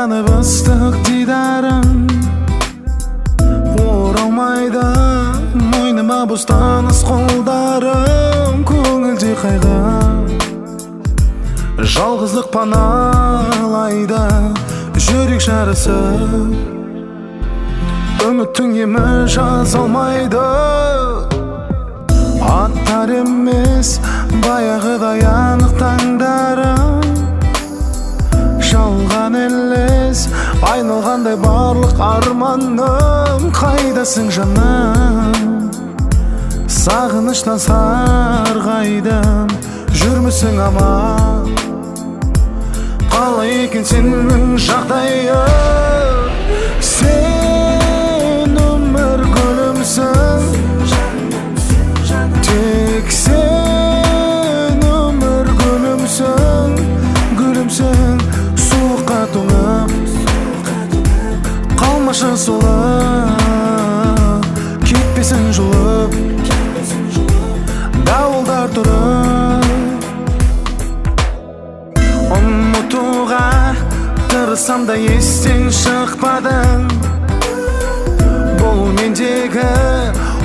Сағынып ыстық дидарың оралмайды, мойныма бос таныс қолдарың, көңілде қайғы жалғыздық паналайды, жүрек жарысып үміттің емі жаза алмайды. Аттар емес баяғыдай анық таңдарың, жалған елес айналғандай барлық арманым. Қайдасың жаным, сағыныштан сарғайдым, жүрмісің аман? Қалай екен сенің жағдайың? Сен өмір гүлімсің, тек сен өмір гүлімсің, гүлімсің. Суыққа тоңып қалмашы солып, кетпесін жұлып дауылдар тұрып. Ұмытуға тырысам да естен шықпадың, бұл мендегі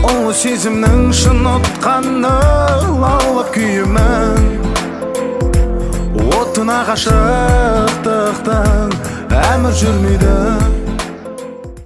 ұлы сезімнің шын отқаны. Лаулап күйімін отына ғашықтықтың әмір жүрмейді.